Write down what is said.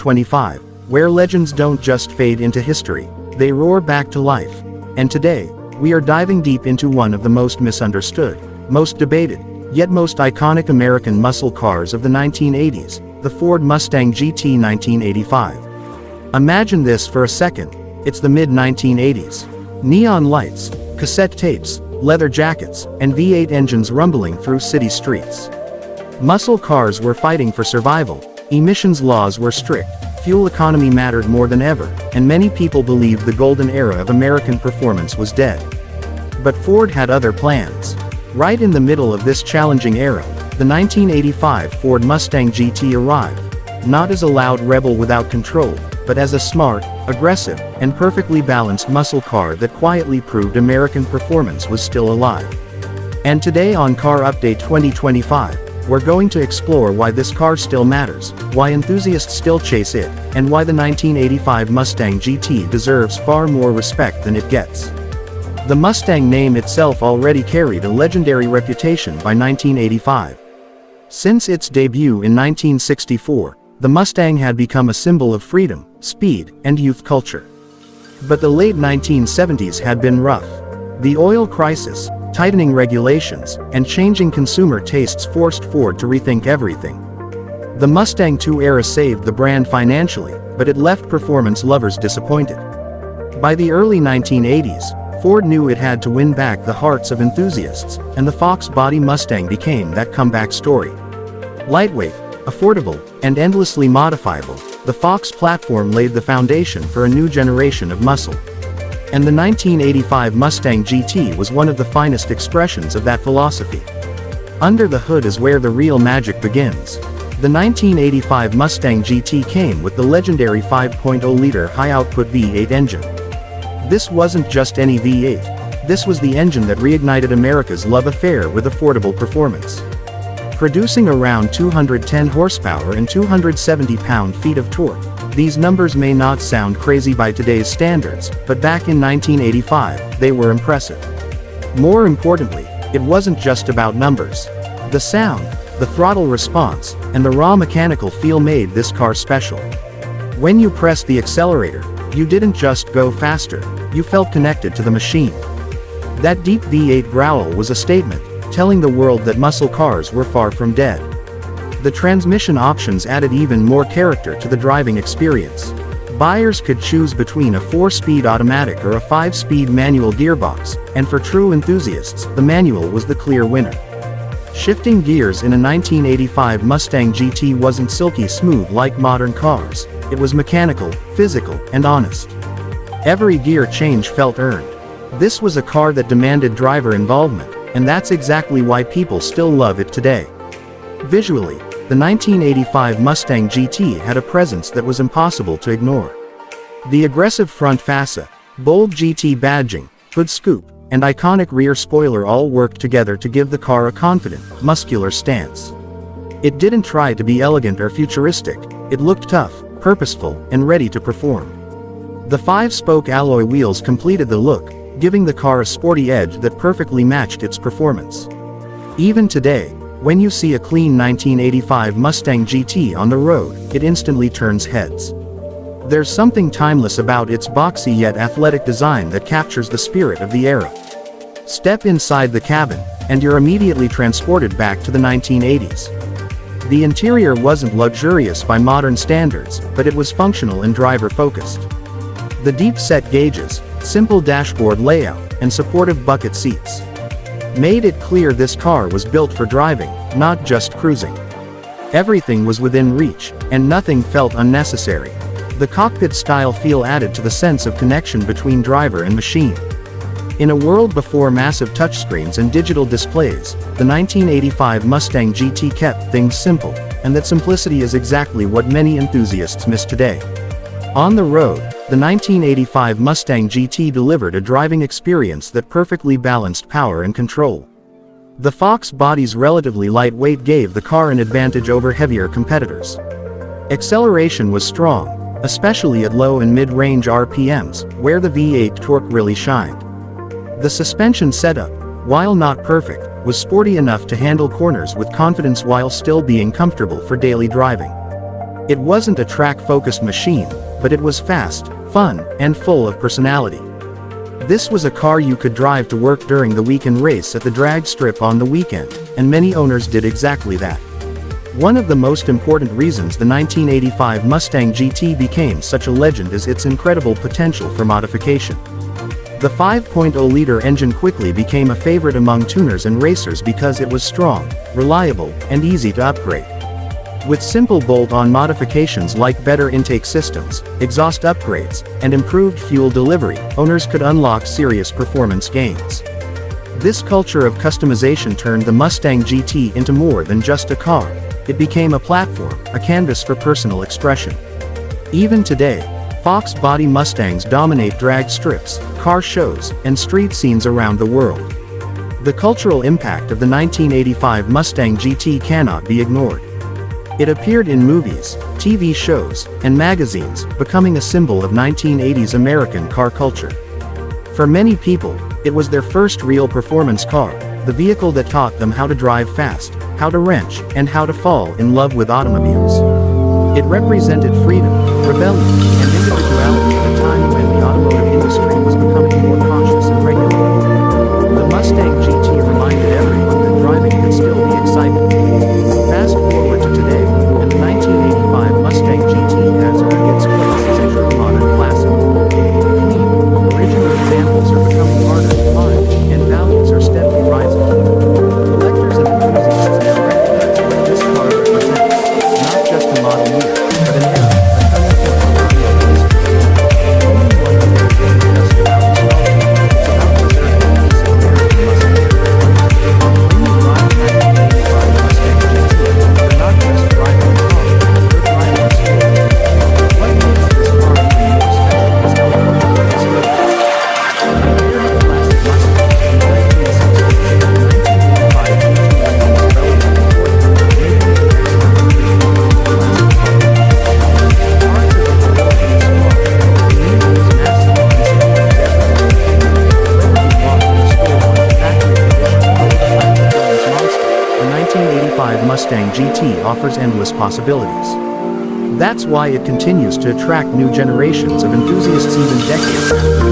2025, where legends don't just fade into history, they roar back to life. And today, we are diving deep into one of the most misunderstood, most debated, yet most iconic American muscle cars of the 1980s, the Ford Mustang GT 1985. Imagine this for a second, it's the mid-1980s. Neon lights, cassette tapes, leather jackets, and V8 engines rumbling through city streets. Muscle cars were fighting for survival, emissions laws were strict, fuel economy mattered more than ever, and many people believed the golden era of American performance was dead. But Ford had other plans. Right in the middle of this challenging era, the 1985 Ford Mustang GT arrived, not as a loud rebel without control, but as a smart, aggressive, and perfectly balanced muscle car that quietly proved American performance was still alive. And today on Car Update 2025, we're going to explore why this car still matters, why enthusiasts still chase it, and why the 1985 Mustang GT deserves far more respect than it gets. The Mustang name itself already carried a legendary reputation by 1985. Since its debut in 1964, the Mustang had become a symbol of freedom, speed, and youth culture. But the late 1970s had been rough. The oil crisis, tightening regulations, and changing consumer tastes forced Ford to rethink everything. The Mustang II era saved the brand financially, but it left performance lovers disappointed. By the early 1980s, Ford knew it had to win back the hearts of enthusiasts, and the Fox body Mustang became that comeback story. Lightweight, affordable, and endlessly modifiable, the Fox platform laid the foundation for a new generation of muscle. And the 1985 Mustang GT was one of the finest expressions of that philosophy. Under the hood is where the real magic begins. The 1985 Mustang GT came with the legendary 5.0-liter high-output V8 engine. This wasn't just any V8. This was the engine that reignited America's love affair with affordable performance. Producing around 210 horsepower and 270 pound-feet of torque, these numbers may not sound crazy by today's standards, but back in 1985, they were impressive. More importantly, it wasn't just about numbers. The sound, the throttle response, and the raw mechanical feel made this car special. When you pressed the accelerator, you didn't just go faster, you felt connected to the machine. That deep V8 growl was a statement, telling the world that muscle cars were far from dead. The transmission options added even more character to the driving experience. Buyers could choose between a 4-speed automatic or a 5-speed manual gearbox, and for true enthusiasts, the manual was the clear winner. Shifting gears in a 1985 Mustang GT wasn't silky smooth like modern cars, it was mechanical, physical, and honest. Every gear change felt earned. This was a car that demanded driver involvement, and that's exactly why people still love it today. Visually, the 1985 Mustang GT had a presence that was impossible to ignore. The aggressive front fascia, bold GT badging, hood scoop, and iconic rear spoiler all worked together to give the car a confident, muscular stance. It didn't try to be elegant or futuristic, it looked tough, purposeful, and ready to perform. The 5-spoke alloy wheels completed the look, giving the car a sporty edge that perfectly matched its performance. Even today, when you see a clean 1985 Mustang GT on the road, it instantly turns heads. There's something timeless about its boxy yet athletic design that captures the spirit of the era. Step inside the cabin, and you're immediately transported back to the 1980s. The interior wasn't luxurious by modern standards, but it was functional and driver-focused. The deep-set gauges, simple dashboard layout, and supportive bucket seats made it clear this car was built for driving, not just cruising. Everything was within reach, and nothing felt unnecessary. The cockpit-style feel added to the sense of connection between driver and machine. In a world before massive touchscreens and digital displays, the 1985 Mustang GT kept things simple, and that simplicity is exactly what many enthusiasts miss today. On the road, the 1985 Mustang GT delivered a driving experience that perfectly balanced power and control. The Fox body's relatively light weight gave the car an advantage over heavier competitors. Acceleration was strong, especially at low and mid-range RPMs, where the V8 torque really shined. The suspension setup, while not perfect, was sporty enough to handle corners with confidence while still being comfortable for daily driving. It wasn't a track-focused machine, but it was fast, fun, and full of personality. This was a car you could drive to work during the week and race at the drag strip on the weekend, and many owners did exactly that. One of the most important reasons the 1985 Mustang GT became such a legend is its incredible potential for modification. The 5.0-liter engine quickly became a favorite among tuners and racers because it was strong, reliable, and easy to upgrade. With simple bolt-on modifications like better intake systems, exhaust upgrades, and improved fuel delivery, owners could unlock serious performance gains. This culture of customization turned the Mustang GT into more than just a car. It became a platform, a canvas for personal expression. Even today, Fox body Mustangs dominate drag strips, car shows, and street scenes around the world. The cultural impact of the 1985 Mustang GT cannot be ignored. It appeared in movies, TV shows, and magazines, becoming a symbol of 1980s American car culture. For many people, it was their first real performance car, the vehicle that taught them how to drive fast, how to wrench, and how to fall in love with automobiles. It represented freedom, rebellion, and individuality at a time when the automotive industry was becoming more cautious and regulated. The Mustang GT reminded everyone that driving could still be exciting. Fast forward to today, and the 1985 Mustang GT has earned its place as a true modern classic. Clean, original examples are becoming harder to find, and values are steadily rising. Collectors and enthusiasts now recognize what this car represents, not just a model year, but an era, a turning point in automotive history. Only one thing isn't just about nostalgia, it's about preserving the piece of American Mustang. When you drive the 1985 Mustang GT, you're not just driving a car, you're driving a story. What makes this car even more special is how it complements its road. Compared to classic Mustangs, in 1960s, the 1985 GT was relatively important, making it an excellent companion to classic cars. Cars are the developing and small, the community is massive and this includes everyone. Whether you walk to the store or the factory condition or the high-performance monster, the 1985 Mustang GT offers endless possibilities. That's why it continues to attract new generations of enthusiasts even decades after